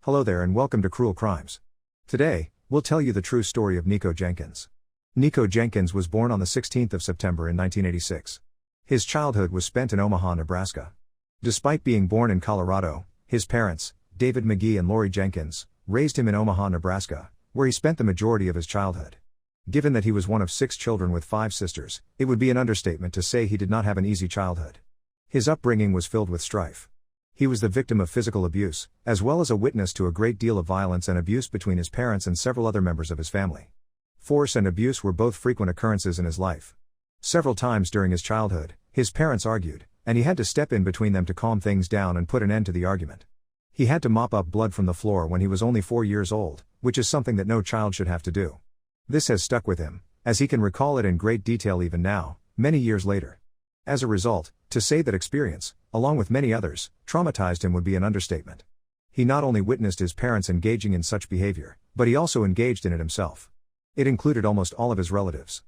Hello there and welcome to Cruel Crimes. Today, we'll tell you the true story of NIKKO Jenkins. NIKKO Jenkins was born on the 16th of September in 1986. His childhood was spent in Omaha, Nebraska. Despite being born in Colorado, his parents, David McGee and Lori Jenkins, raised him in Omaha, Nebraska, where he spent the majority of his childhood. Given that he was one of 6 children with 5 sisters, it would be an understatement to say he did not have an easy childhood. His upbringing was filled with strife. He was the victim of physical abuse, as well as a witness to a great deal of violence and abuse between his parents and several other members of his family. Force and abuse were both frequent occurrences in his life. Several times during his childhood, his parents argued, and he had to step in between them to calm things down and put an end to the argument. He had to mop up blood from the floor when he was only 4 years old, which is something that no child should have to do. This has stuck with him, as he can recall it in great detail even now, many years later. As a result, to say that experience, along with many others, traumatized him would be an understatement. He not only witnessed his parents engaging in such behavior, but he also engaged in it himself. It included almost all of his relatives.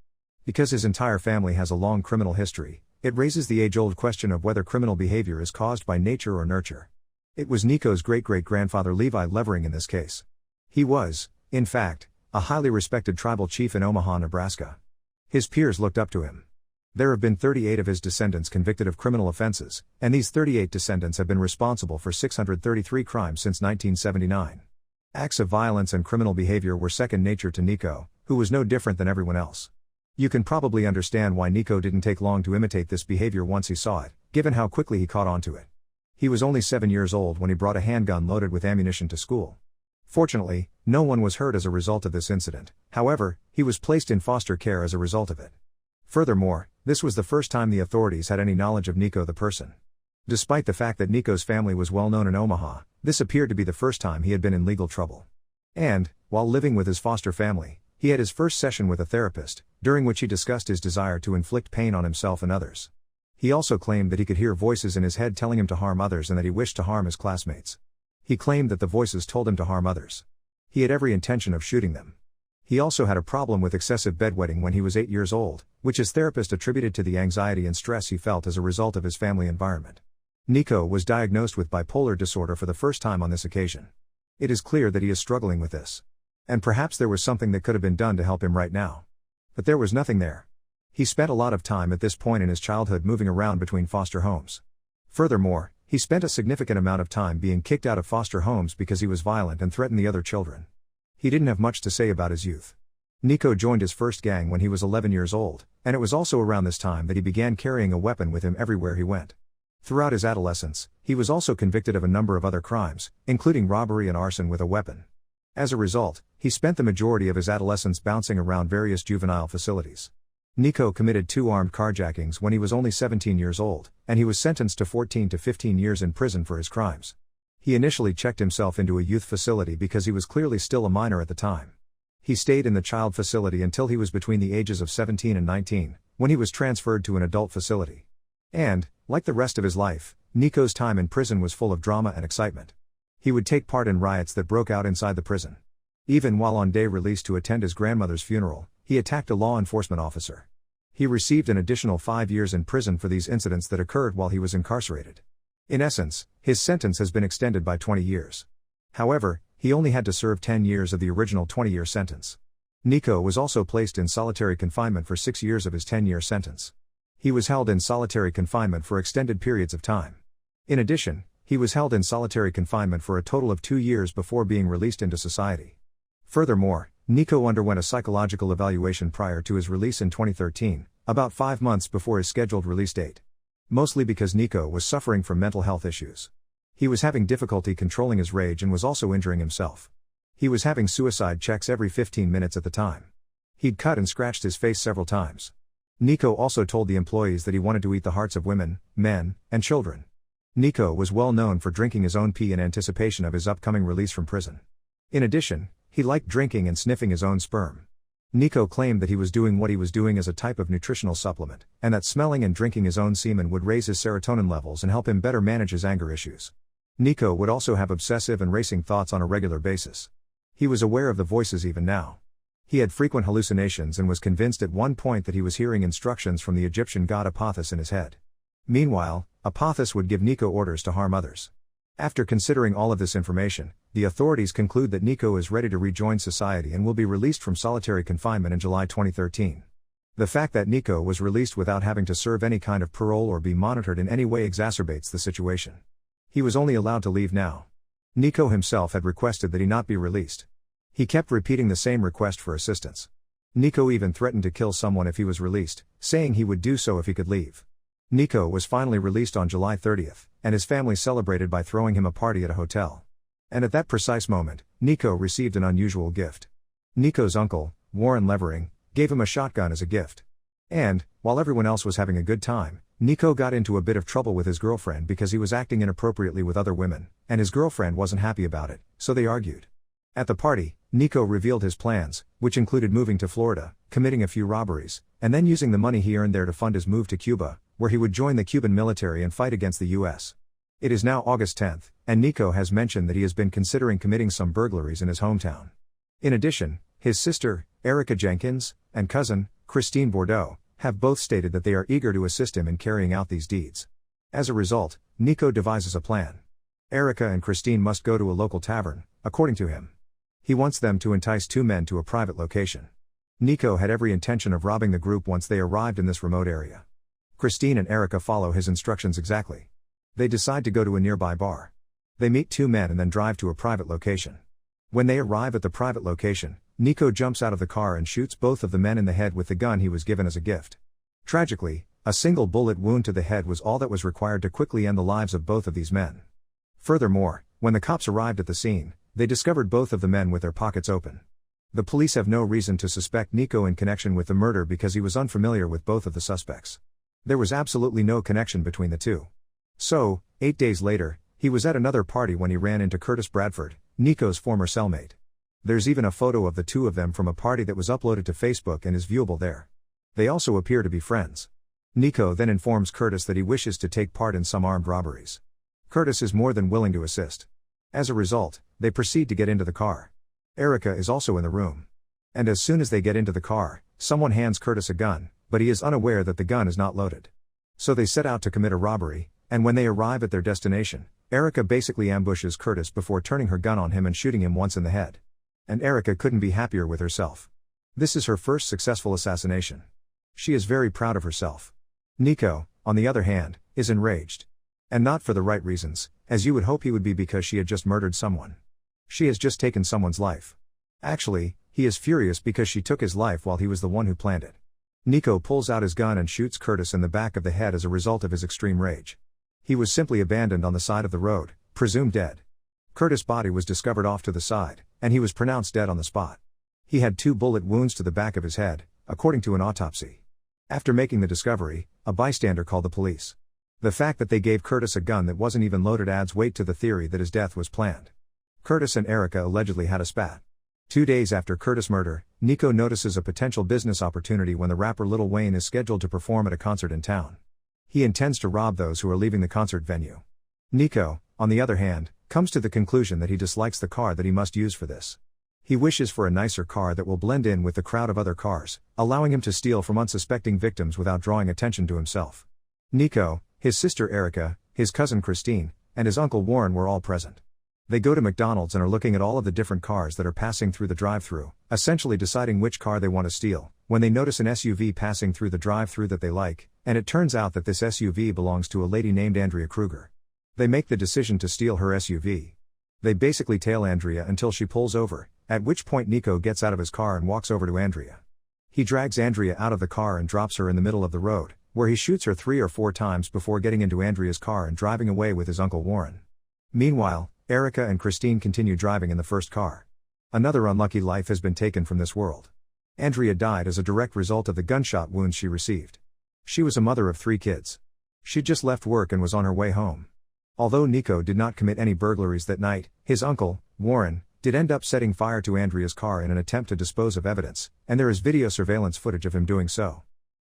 Because his entire family has a long criminal history, it raises the age-old question of whether criminal behavior is caused by nature or nurture. It was NIKKO's great-great-grandfather Levi Levering in this case. He was, in fact, a highly respected tribal chief in Omaha, Nebraska. His peers looked up to him. There have been 38 of his descendants convicted of criminal offenses, and these 38 descendants have been responsible for 633 crimes since 1979. Acts of violence and criminal behavior were second nature to NIKKO, who was no different than everyone else. You can probably understand why NIKKO didn't take long to imitate this behavior once he saw it, given how quickly he caught on to it. He was only 7 years old when he brought a handgun loaded with ammunition to school. Fortunately, no one was hurt as a result of this incident. However, he was placed in foster care as a result of it. Furthermore, this was the first time the authorities had any knowledge of NIKKO the person. Despite the fact that NIKKO's family was well known in Omaha, this appeared to be the first time he had been in legal trouble. And, while living with his foster family, he had his first session with a therapist, during which he discussed his desire to inflict pain on himself and others. He also claimed that he could hear voices in his head telling him to harm others and that he wished to harm his classmates. He claimed that the voices told him to harm others. He had every intention of shooting them. He also had a problem with excessive bedwetting when he was 8 years old, which his therapist attributed to the anxiety and stress he felt as a result of his family environment. NIKKO was diagnosed with bipolar disorder for the first time on this occasion. It is clear that he is struggling with this. And perhaps there was something that could have been done to help him right now. But there was nothing there. He spent a lot of time at this point in his childhood moving around between foster homes. Furthermore, he spent a significant amount of time being kicked out of foster homes because he was violent and threatened the other children. He didn't have much to say about his youth. NIKKO joined his first gang when he was 11 years old, and it was also around this time that he began carrying a weapon with him everywhere he went. Throughout his adolescence, he was also convicted of a number of other crimes, including robbery and arson with a weapon. As a result, he spent the majority of his adolescence bouncing around various juvenile facilities. NIKKO committed 2 armed carjackings when he was only 17 years old, and he was sentenced to 14 to 15 years in prison for his crimes. He initially checked himself into a youth facility because he was clearly still a minor at the time. He stayed in the child facility until he was between the ages of 17 and 19, when he was transferred to an adult facility. And, like the rest of his life, NIKKO's time in prison was full of drama and excitement. He would take part in riots that broke out inside the prison. Even while on day release to attend his grandmother's funeral, he attacked a law enforcement officer. He received an additional 5 years in prison for these incidents that occurred while he was incarcerated. In essence, his sentence has been extended by 20 years. However, he only had to serve 10 years of the original 20-year sentence. NIKKO was also placed in solitary confinement for 6 years of his 10-year sentence. He was held in solitary confinement for extended periods of time. In addition, he was held in solitary confinement for a total of 2 years before being released into society. Furthermore, NIKKO underwent a psychological evaluation prior to his release in 2013, about 5 months before his scheduled release date. Mostly because NIKKO was suffering from mental health issues. He was having difficulty controlling his rage and was also injuring himself. He was having suicide checks every 15 minutes at the time. He'd cut and scratched his face several times. NIKKO also told the employees that he wanted to eat the hearts of women, men, and children. NIKKO was well known for drinking his own pee in anticipation of his upcoming release from prison. In addition, he liked drinking and sniffing his own sperm. NIKKO claimed that he was doing what he was doing as a type of nutritional supplement, and that smelling and drinking his own semen would raise his serotonin levels and help him better manage his anger issues. NIKKO would also have obsessive and racing thoughts on a regular basis. He was aware of the voices even now. He had frequent hallucinations and was convinced at one point that he was hearing instructions from the Egyptian god Apophis in his head. Meanwhile, Apophis would give NIKKO orders to harm others. After considering all of this information, the authorities conclude that NIKKO is ready to rejoin society and will be released from solitary confinement in July 2013. The fact that NIKKO was released without having to serve any kind of parole or be monitored in any way exacerbates the situation. He was only allowed to leave now. NIKKO himself had requested that he not be released. He kept repeating the same request for assistance. NIKKO even threatened to kill someone if he was released, saying he would do so if he could leave. NIKKO was finally released on July 30th, and his family celebrated by throwing him a party at a hotel. And at that precise moment, NIKKO received an unusual gift. NIKKO's uncle, Warren Levering, gave him a shotgun as a gift. And, while everyone else was having a good time, NIKKO got into a bit of trouble with his girlfriend because he was acting inappropriately with other women, and his girlfriend wasn't happy about it, so they argued. At the party, NIKKO revealed his plans, which included moving to Florida, committing a few robberies, and then using the money he earned there to fund his move to Cuba, where he would join the Cuban military and fight against the U.S. It is now August 10th, and NIKKO has mentioned that he has been considering committing some burglaries in his hometown. In addition, his sister, NIKKO Jenkins, and cousin, Christine Bordeaux, have both stated that they are eager to assist him in carrying out these deeds. As a result, NIKKO devises a plan. NIKKO and Christine must go to a local tavern, according to him. He wants them to entice two men to a private location. NIKKO had every intention of robbing the group once they arrived in this remote area. Christine and NIKKO follow his instructions exactly. They decide to go to a nearby bar. They meet two men and then drive to a private location. When they arrive at the private location, NIKKO jumps out of the car and shoots both of the men in the head with the gun he was given as a gift. Tragically, a single bullet wound to the head was all that was required to quickly end the lives of both of these men. Furthermore, when the cops arrived at the scene, they discovered both of the men with their pockets open. The police have no reason to suspect NIKKO in connection with the murder because he was unfamiliar with both of the suspects. There was absolutely no connection between the two. So, 8 days later, he was at another party when he ran into Curtis Bradford, NIKKO's former cellmate. There's even a photo of the two of them from a party that was uploaded to Facebook and is viewable there. They also appear to be friends. NIKKO then informs Curtis that he wishes to take part in some armed robberies. Curtis is more than willing to assist. As a result, they proceed to get into the car. NIKKO is also in the room. And as soon as they get into the car, someone hands Curtis a gun, but he is unaware that the gun is not loaded. So they set out to commit a robbery, and when they arrive at their destination, NIKKO basically ambushes Curtis before turning her gun on him and shooting him once in the head. And NIKKO couldn't be happier with herself. This is her first successful assassination. She is very proud of herself. NIKKO, on the other hand, is enraged. And not for the right reasons, as you would hope he would be, because she had just murdered someone. She has just taken someone's life. Actually, he is furious because she took his life while he was the one who planned it. NIKKO pulls out his gun and shoots Curtis in the back of the head as a result of his extreme rage. He was simply abandoned on the side of the road, presumed dead. Curtis' body was discovered off to the side, and he was pronounced dead on the spot. He had 2 bullet wounds to the back of his head, according to an autopsy. After making the discovery, a bystander called the police. The fact that they gave Curtis a gun that wasn't even loaded adds weight to the theory that his death was planned. Curtis and NIKKO allegedly had a spat. 2 days after Curtis' murder, NIKKO notices a potential business opportunity when the rapper Lil Wayne is scheduled to perform at a concert in town. He intends to rob those who are leaving the concert venue. NIKKO, on the other hand, comes to the conclusion that he dislikes the car that he must use for this. He wishes for a nicer car that will blend in with the crowd of other cars, allowing him to steal from unsuspecting victims without drawing attention to himself. NIKKO, his sister NIKKO, his cousin Christine, and his uncle Warren were all present. They go to McDonald's and are looking at all of the different cars that are passing through the drive-thru, essentially deciding which car they want to steal, when they notice an SUV passing through the drive-thru that they like, and it turns out that this SUV belongs to a lady named Andrea Kruger. They make the decision to steal her SUV. They basically tail Andrea until she pulls over, at which point NIKKO gets out of his car and walks over to Andrea. He drags Andrea out of the car and drops her in the middle of the road, where he shoots her 3 or 4 times before getting into Andrea's car and driving away with his uncle Warren. Meanwhile, NIKKO and Christine continue driving in the first car. Another unlucky life has been taken from this world. Andrea died as a direct result of the gunshot wounds she received. She was a mother of 3 kids. She'd just left work and was on her way home. Although NIKKO did not commit any burglaries that night, his uncle, Warren, did end up setting fire to Andrea's car in an attempt to dispose of evidence, and there is video surveillance footage of him doing so.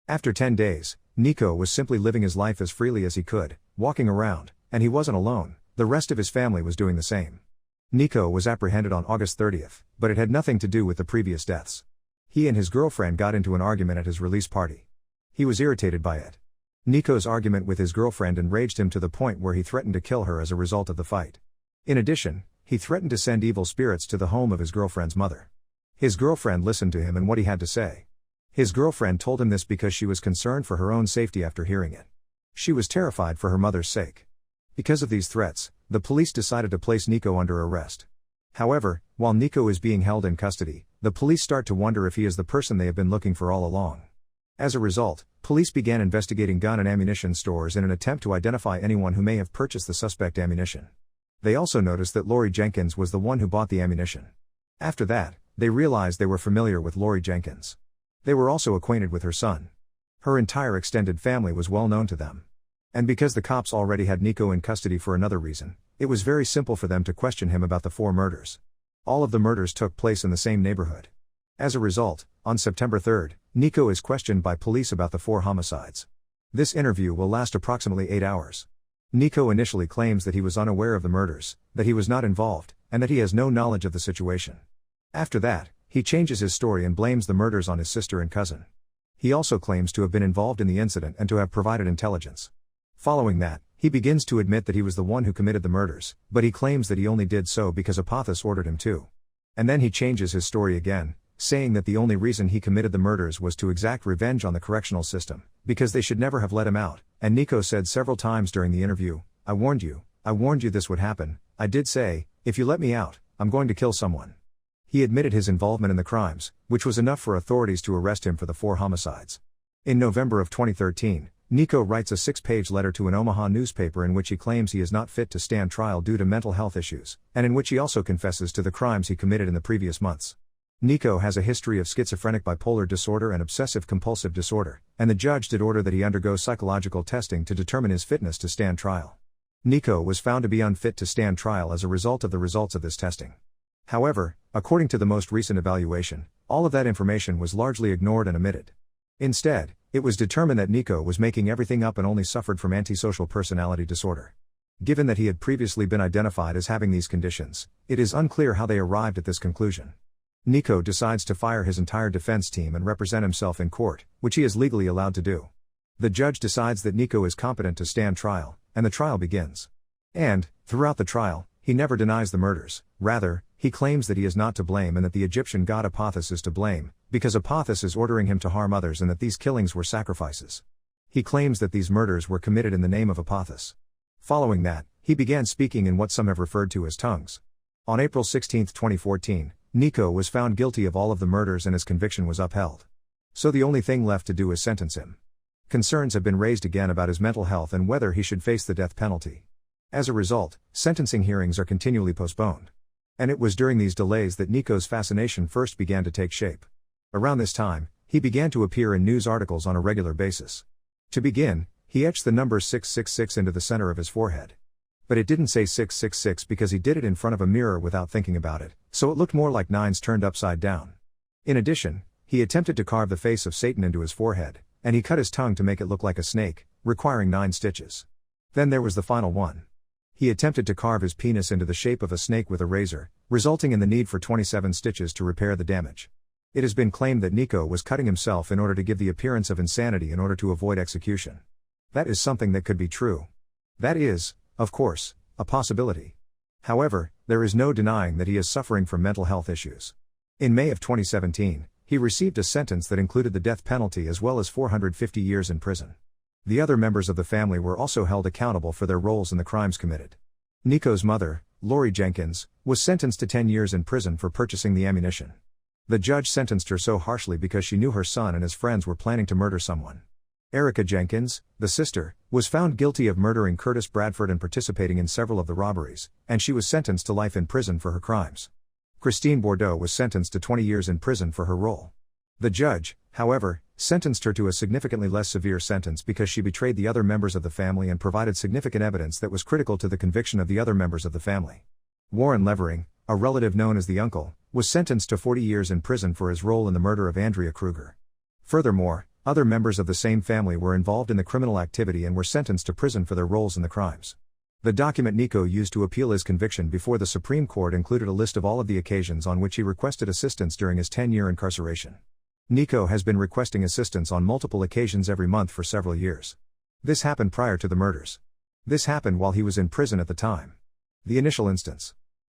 After 10 days, NIKKO was simply living his life as freely as he could, walking around, and he wasn't alone. The rest of his family was doing the same. NIKKO was apprehended on August 30th, but it had nothing to do with the previous deaths. He and his girlfriend got into an argument at his release party. He was irritated by it. NIKKO's argument with his girlfriend enraged him to the point where he threatened to kill her as a result of the fight. In addition, He threatened to send evil spirits to the home of his girlfriend's mother. His girlfriend listened to him and what he had to say. His girlfriend told him this because she was concerned for her own safety after hearing it. She was terrified for her mother's sake. Because of these threats, the police decided to place NIKKO under arrest. However, while NIKKO is being held in custody, the police start to wonder if he is the person they have been looking for all along. As a result, police began investigating gun and ammunition stores in an attempt to identify anyone who may have purchased the suspect ammunition. They also noticed that Lori Jenkins was the one who bought the ammunition. After that, they realized they were familiar with Lori Jenkins. They were also acquainted with her son. Her entire extended family was well known to them. And because the cops already had NIKKO in custody for another reason, it was very simple for them to question him about the 4 murders. All of the murders took place in the same neighborhood. As a result, on September 3rd, NIKKO is questioned by police about the 4 homicides. This interview will last approximately 8 hours. NIKKO initially claims that he was unaware of the murders, that he was not involved, and that he has no knowledge of the situation. After that, he changes his story and blames the murders on his sister and cousin. He also claims to have been involved in the incident and to have provided intelligence. Following that, he begins to admit that he was the one who committed the murders, but he claims that he only did so because Apothis ordered him to. And then he changes his story again, saying that the only reason he committed the murders was to exact revenge on the correctional system, because they should never have let him out, and NIKKO said several times during the interview, I warned you this would happen, I did say, if you let me out, I'm going to kill someone. He admitted his involvement in the crimes, which was enough for authorities to arrest him for the 4 homicides. In November of 2013, NIKKO writes a 6-page letter to an Omaha newspaper in which he claims he is not fit to stand trial due to mental health issues, and in which he also confesses to the crimes he committed in the previous months. NIKKO has a history of schizophrenic bipolar disorder and obsessive-compulsive disorder, and the judge did order that he undergo psychological testing to determine his fitness to stand trial. NIKKO was found to be unfit to stand trial as a result of the results of this testing. However, according to the most recent evaluation, all of that information was largely ignored and omitted. Instead, it was determined that NIKKO was making everything up and only suffered from antisocial personality disorder. Given that he had previously been identified as having these conditions, it is unclear how they arrived at this conclusion. NIKKO decides to fire his entire defense team and represent himself in court, which he is legally allowed to do. The judge decides that NIKKO is competent to stand trial, and the trial begins. And, throughout the trial, he never denies the murders. Rather, he claims that he is not to blame and that the Egyptian god Apothis is to blame, because Apothis is ordering him to harm others and that these killings were sacrifices. He claims that these murders were committed in the name of Apothis. Following that, he began speaking in what some have referred to as tongues. On April 16, 2014, NIKKO was found guilty of all of the murders and his conviction was upheld. So the only thing left to do is sentence him. Concerns have been raised again about his mental health and whether he should face the death penalty. As a result, sentencing hearings are continually postponed. And it was during these delays that NIKKO's fascination first began to take shape. Around this time, he began to appear in news articles on a regular basis. To begin, he etched the number 666 into the center of his forehead. But it didn't say 666 because he did it in front of a mirror without thinking about it, so it looked more like 9s turned upside down. In addition, he attempted to carve the face of Satan into his forehead, and he cut his tongue to make it look like a snake, requiring 9 stitches. Then there was the final one. He attempted to carve his penis into the shape of a snake with a razor, resulting in the need for 27 stitches to repair the damage. It has been claimed that NIKKO was cutting himself in order to give the appearance of insanity in order to avoid execution. That is something that could be true. That is, of course, a possibility. However, there is no denying that he is suffering from mental health issues. In May of 2017, he received a sentence that included the death penalty as well as 450 years in prison. The other members of the family were also held accountable for their roles in the crimes committed. NIKKO's mother, Lori Jenkins, was sentenced to 10 years in prison for purchasing the ammunition. The judge sentenced her so harshly because she knew her son and his friends were planning to murder someone. Erica Jenkins, the sister, was found guilty of murdering Curtis Bradford and participating in several of the robberies, and she was sentenced to life in prison for her crimes. Christine Bordeaux was sentenced to 20 years in prison for her role. The judge, however, sentenced her to a significantly less severe sentence because she betrayed the other members of the family and provided significant evidence that was critical to the conviction of the other members of the family. Warren Levering, a relative known as the uncle, was sentenced to 40 years in prison for his role in the murder of Andrea Kruger. Furthermore, other members of the same family were involved in the criminal activity and were sentenced to prison for their roles in the crimes. The document NIKKO used to appeal his conviction before the Supreme Court included a list of all of the occasions on which he requested assistance during his 10-year incarceration. NIKKO has been requesting assistance on multiple occasions every month for several years. This happened prior to the murders. This happened while he was in prison at the time. The initial instance.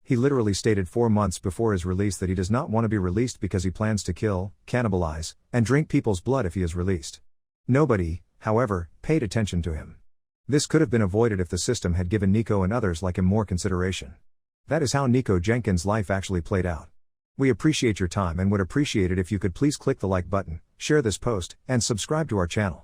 He literally stated 4 months before his release that he does not want to be released because he plans to kill, cannibalize, and drink people's blood if he is released. Nobody, however, paid attention to him. This could have been avoided if the system had given NIKKO and others like him more consideration. That is how NIKKO Jenkins' life actually played out. We appreciate your time and would appreciate it if you could please click the like button, share this post, and subscribe to our channel.